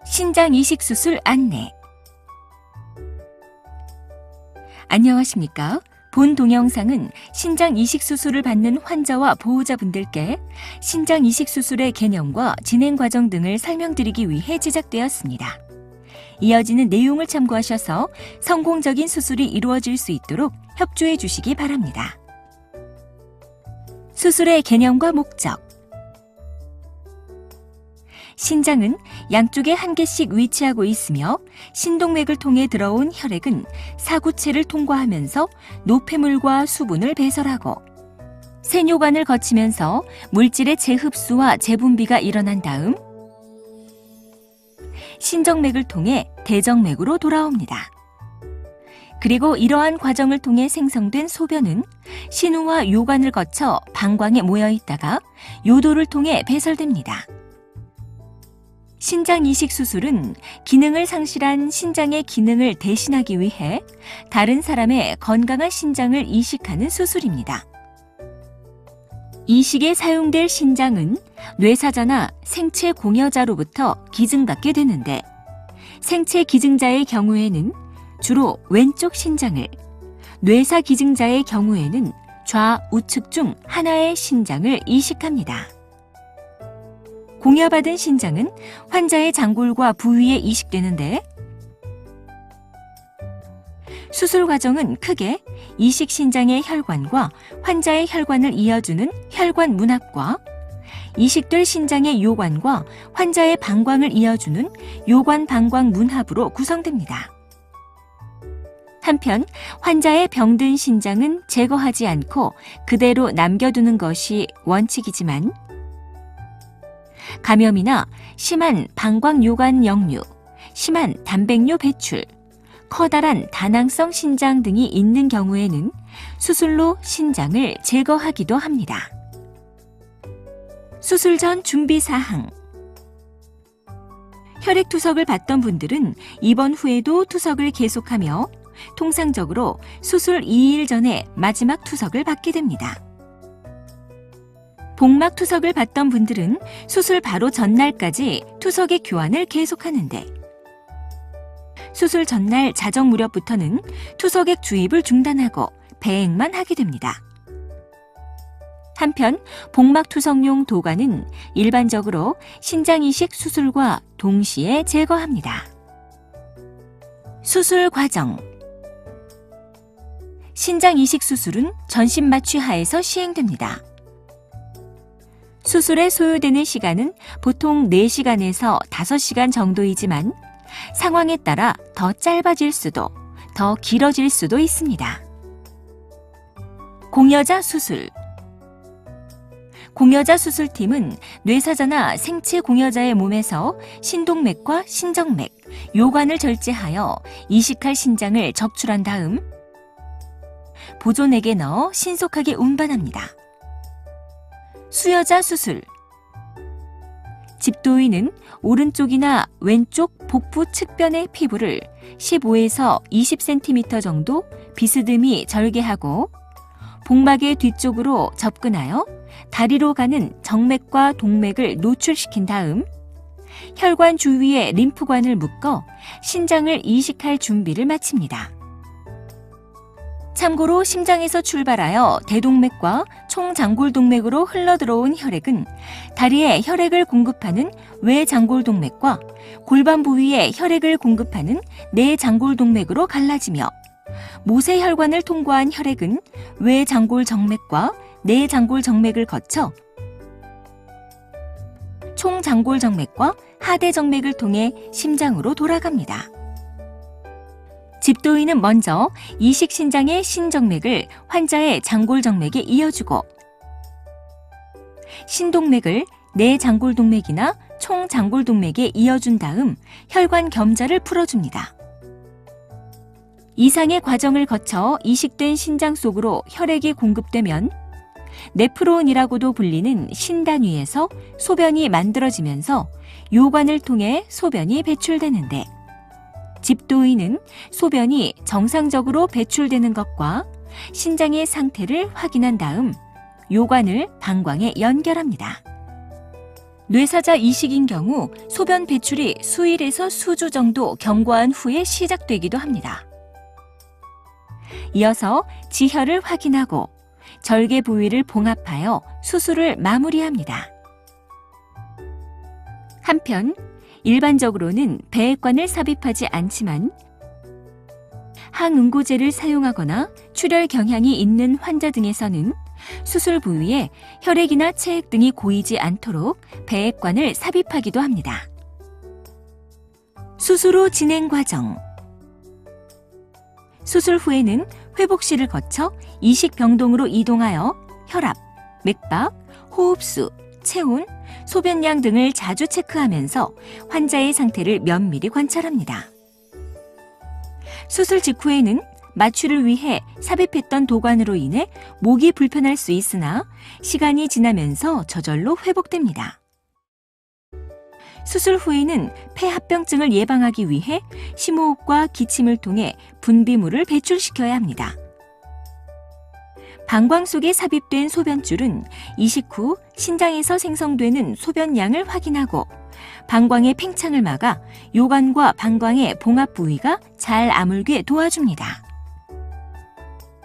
신장 이식 수술 안내. 안녕하십니까? 본 동영상은 신장 이식 수술을 받는 환자와 보호자분들께 신장 이식 수술의 개념과 진행 과정 등을 설명드리기 위해 제작되었습니다. 이어지는 내용을 참고하셔서 성공적인 수술이 이루어질 수 있도록 협조해 주시기 바랍니다. 수술의 개념과 목적. 신장은 양쪽에 한 개씩 위치하고 있으며 신동맥을 통해 들어온 혈액은 사구체를 통과하면서 노폐물과 수분을 배설하고 세뇨관을 거치면서 물질의 재흡수와 재분비가 일어난 다음 신정맥을 통해 대정맥으로 돌아옵니다. 그리고 이러한 과정을 통해 생성된 소변은 신우와 요관을 거쳐 방광에 모여 있다가 요도를 통해 배설됩니다. 신장 이식 수술은 기능을 상실한 신장의 기능을 대신하기 위해 다른 사람의 건강한 신장을 이식하는 수술입니다. 이식에 사용될 신장은 뇌사자나 생체 공여자로부터 기증받게 되는데 생체 기증자의 경우에는 주로 왼쪽 신장을, 뇌사 기증자의 경우에는 좌우측 중 하나의 신장을 이식합니다. 공여받은 신장은 환자의 장골과 부위에 이식되는데 수술 과정은 크게 이식 신장의 혈관과 환자의 혈관을 이어주는 혈관 문합과 이식될 신장의 요관과 환자의 방광을 이어주는 요관 방광 문합으로 구성됩니다. 한편 환자의 병든 신장은 제거하지 않고 그대로 남겨두는 것이 원칙이지만 감염이나 심한 방광요관 역류, 심한 단백뇨 배출, 커다란 다낭성 신장 등이 있는 경우에는 수술로 신장을 제거하기도 합니다. 수술 전 준비사항. 혈액투석을 받던 분들은 입원 후에도 투석을 계속하며 통상적으로 수술 2일 전에 마지막 투석을 받게 됩니다. 복막 투석을 받던 분들은 수술 바로 전날까지 투석의 교환을 계속하는데 수술 전날 자정 무렵부터는 투석액 주입을 중단하고 배액만 하게 됩니다. 한편 복막 투석용 도관은 일반적으로 신장 이식 수술과 동시에 제거합니다. 수술 과정. 신장 이식 수술은 전신 마취 하에서 시행됩니다. 수술에 소요되는 시간은 보통 4시간에서 5시간 정도이지만 상황에 따라 더 짧아질 수도, 더 길어질 수도 있습니다. 공여자 수술. 공여자 수술팀은 뇌사자나 생체 공여자의 몸에서 신동맥과 신정맥, 요관을 절제하여 이식할 신장을 적출한 다음 보존액에 넣어 신속하게 운반합니다. 수여자 수술. 집도인은 오른쪽이나 왼쪽 복부 측변의 피부를 15에서 20cm 정도 비스듬히 절개하고 복막의 뒤쪽으로 접근하여 다리로 가는 정맥과 동맥을 노출시킨 다음 혈관 주위에 림프관을 묶어 신장을 이식할 준비를 마칩니다. 참고로 심장에서 출발하여 대동맥과 총장골동맥으로 흘러들어온 혈액은 다리에 혈액을 공급하는 외장골동맥과 골반 부위에 혈액을 공급하는 내장골동맥으로 갈라지며 모세혈관을 통과한 혈액은 외장골정맥과 내장골정맥을 거쳐 총장골정맥과 하대정맥을 통해 심장으로 돌아갑니다. 집도인은 먼저 이식 신장의 신정맥을 환자의 장골정맥에 이어주고 신동맥을 내장골동맥이나 총장골동맥에 이어준 다음 혈관 겸자를 풀어줍니다. 이상의 과정을 거쳐 이식된 신장 속으로 혈액이 공급되면 네프론이라고도 불리는 신단위에서 소변이 만들어지면서 요관을 통해 소변이 배출되는데 집도인은 소변이 정상적으로 배출되는 것과 신장의 상태를 확인한 다음 요관을 방광에 연결합니다. 뇌사자 이식인 경우 소변 배출이 수일에서 수주 정도 경과한 후에 시작되기도 합니다. 이어서 지혈을 확인하고 절개 부위를 봉합하여 수술을 마무리합니다. 한편 일반적으로는 배액관을 삽입하지 않지만 항응고제를 사용하거나 출혈 경향이 있는 환자 등에서는 수술 부위에 혈액이나 체액 등이 고이지 않도록 배액관을 삽입하기도 합니다. 수술 후 진행 과정. 수술 후에는 회복실을 거쳐 이식병동으로 이동하여 혈압, 맥박, 호흡수, 체온, 소변량 등을 자주 체크하면서 환자의 상태를 면밀히 관찰합니다. 수술 직후에는 마취를 위해 삽입했던 도관으로 인해 목이 불편할 수 있으나 시간이 지나면서 저절로 회복됩니다. 수술 후에는 폐합병증을 예방하기 위해 심호흡과 기침을 통해 분비물을 배출시켜야 합니다. 방광 속에 삽입된 소변줄은 이식 후 신장에서 생성되는 소변량을 확인하고 방광의 팽창을 막아 요관과 방광의 봉합 부위가 잘 아물게 도와줍니다.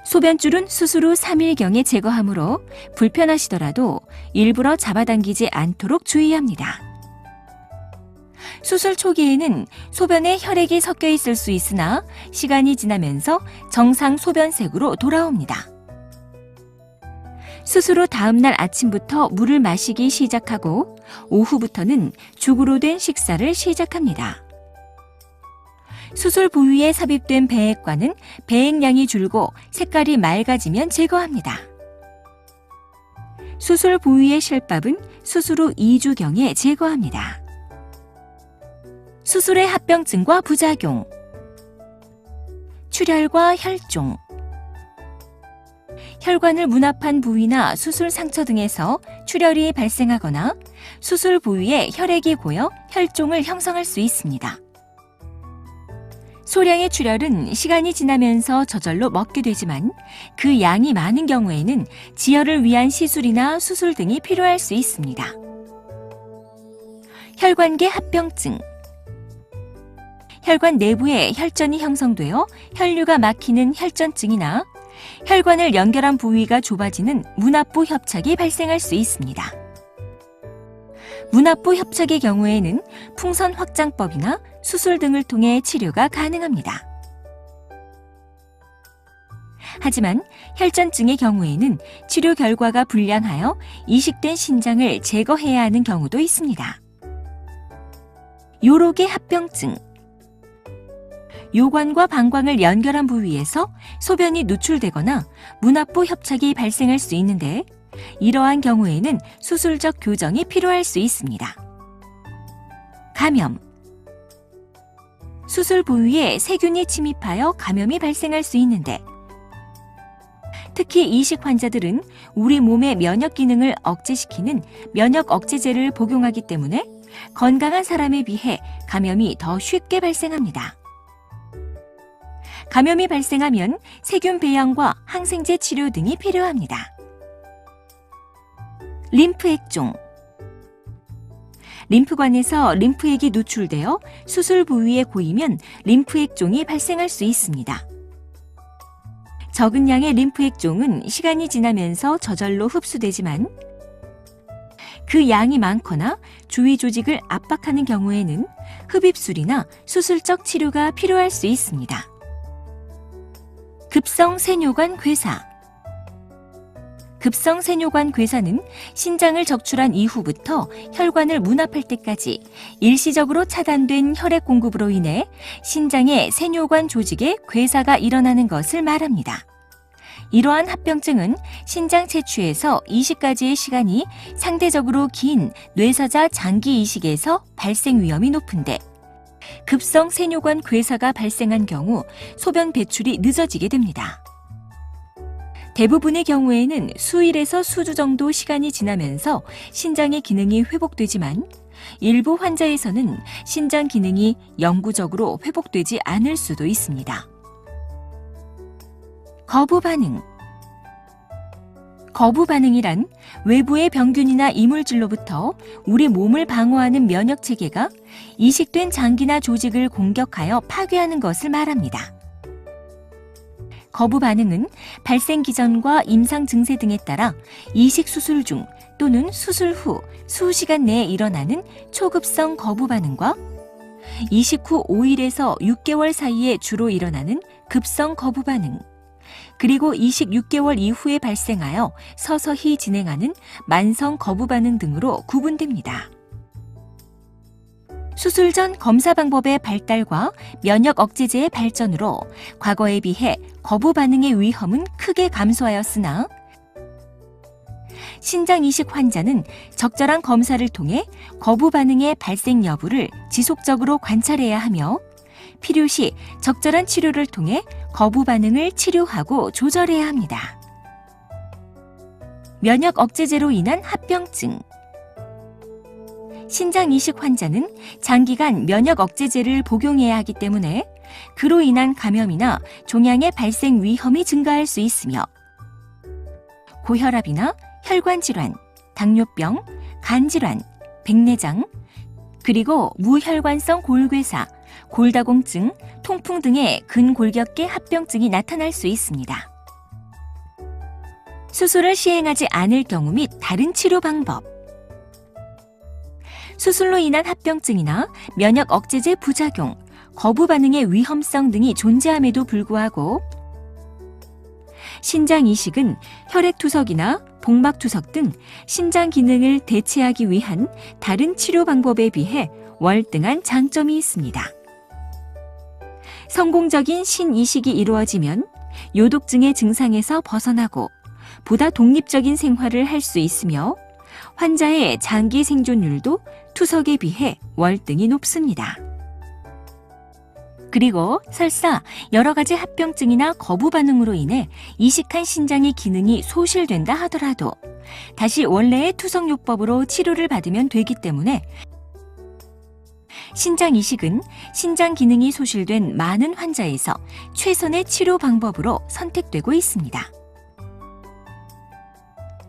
소변줄은 수술 후 3일경에 제거하므로 불편하시더라도 일부러 잡아당기지 않도록 주의합니다. 수술 초기에는 소변에 혈액이 섞여 있을 수 있으나 시간이 지나면서 정상 소변색으로 돌아옵니다. 수술 후 다음날 아침부터 물을 마시기 시작하고 오후부터는 죽으로 된 식사를 시작합니다. 수술 부위에 삽입된 배액관은 배액량이 줄고 색깔이 맑아지면 제거합니다. 수술 부위의 실밥은 수술 후 2주경에 제거합니다. 수술의 합병증과 부작용. 출혈과 혈종. 혈관을 문합한 부위나 수술 상처 등에서 출혈이 발생하거나 수술 부위에 혈액이 고여 혈종을 형성할 수 있습니다. 소량의 출혈은 시간이 지나면서 저절로 먹게 되지만 그 양이 많은 경우에는 지혈을 위한 시술이나 수술 등이 필요할 수 있습니다. 혈관계 합병증. 혈관 내부에 혈전이 형성되어 혈류가 막히는 혈전증이나 혈관을 연결한 부위가 좁아지는 문합부 협착이 발생할 수 있습니다. 문합부 협착의 경우에는 풍선 확장법이나 수술 등을 통해 치료가 가능합니다. 하지만 혈전증의 경우에는 치료 결과가 불량하여 이식된 신장을 제거해야 하는 경우도 있습니다. 요로계 합병증. 요관과 방광을 연결한 부위에서 소변이 누출되거나 문합부 협착이 발생할 수 있는데 이러한 경우에는 수술적 교정이 필요할 수 있습니다. 감염. 수술 부위에 세균이 침입하여 감염이 발생할 수 있는데 특히 이식 환자들은 우리 몸의 면역 기능을 억제시키는 면역 억제제를 복용하기 때문에 건강한 사람에 비해 감염이 더 쉽게 발생합니다. 감염이 발생하면 세균 배양과 항생제 치료 등이 필요합니다. 림프액종. 림프관에서 림프액이 누출되어 수술 부위에 고이면 림프액종이 발생할 수 있습니다. 적은 양의 림프액종은 시간이 지나면서 저절로 흡수되지만 그 양이 많거나 주위 조직을 압박하는 경우에는 흡입술이나 수술적 치료가 필요할 수 있습니다. 급성 세뇨관 괴사. 급성 세뇨관 괴사는 신장을 적출한 이후부터 혈관을 문합할 때까지 일시적으로 차단된 혈액 공급으로 인해 신장의 세뇨관 조직에 괴사가 일어나는 것을 말합니다. 이러한 합병증은 신장 채취에서 이식까지의 시간이 상대적으로 긴 뇌사자 장기 이식에서 발생 위험이 높은데 급성 세뇨관 괴사가 발생한 경우 소변 배출이 늦어지게 됩니다. 대부분의 경우에는 수일에서 수주 정도 시간이 지나면서 신장의 기능이 회복되지만 일부 환자에서는 신장 기능이 영구적으로 회복되지 않을 수도 있습니다. 거부 반응. 거부 반응이란 외부의 병균이나 이물질로부터 우리 몸을 방어하는 면역 체계가 이식된 장기나 조직을 공격하여 파괴하는 것을 말합니다. 거부 반응은 발생 기전과 임상 증세 등에 따라 이식 수술 중 또는 수술 후 수시간 내에 일어나는 초급성 거부 반응과 이식 후 5일에서 6개월 사이에 주로 일어나는 급성 거부 반응, 그리고 이식 6개월 이후에 발생하여 서서히 진행하는 만성 거부 반응 등으로 구분됩니다. 수술 전 검사 방법의 발달과 면역 억제제의 발전으로 과거에 비해 거부 반응의 위험은 크게 감소하였으나 신장 이식 환자는 적절한 검사를 통해 거부 반응의 발생 여부를 지속적으로 관찰해야 하며 필요시 적절한 치료를 통해 거부 반응을 치료하고 조절해야 합니다. 면역 억제제로 인한 합병증. 신장 이식 환자는 장기간 면역 억제제를 복용해야 하기 때문에 그로 인한 감염이나 종양의 발생 위험이 증가할 수 있으며 고혈압이나 혈관 질환, 당뇨병, 간 질환, 백내장, 그리고 무혈관성 골괴사, 골다공증, 통풍 등의 근골격계 합병증이 나타날 수 있습니다. 수술을 시행하지 않을 경우 및 다른 치료 방법. 수술로 인한 합병증이나 면역 억제제 부작용, 거부 반응의 위험성 등이 존재함에도 불구하고 신장 이식은 혈액투석이나 복막투석 등 신장 기능을 대체하기 위한 다른 치료 방법에 비해 월등한 장점이 있습니다. 성공적인 신이식이 이루어지면 요독증의 증상에서 벗어나고 보다 독립적인 생활을 할 수 있으며 환자의 장기 생존율도 투석에 비해 월등히 높습니다. 그리고 설사 여러 가지 합병증이나 거부 반응으로 인해 이식한 신장의 기능이 소실된다 하더라도 다시 원래의 투석요법으로 치료를 받으면 되기 때문에 신장 이식은 신장 기능이 소실된 많은 환자에서 최선의 치료 방법으로 선택되고 있습니다.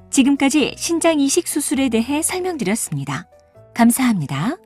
지금까지 신장 이식 수술에 대해 설명드렸습니다. 감사합니다.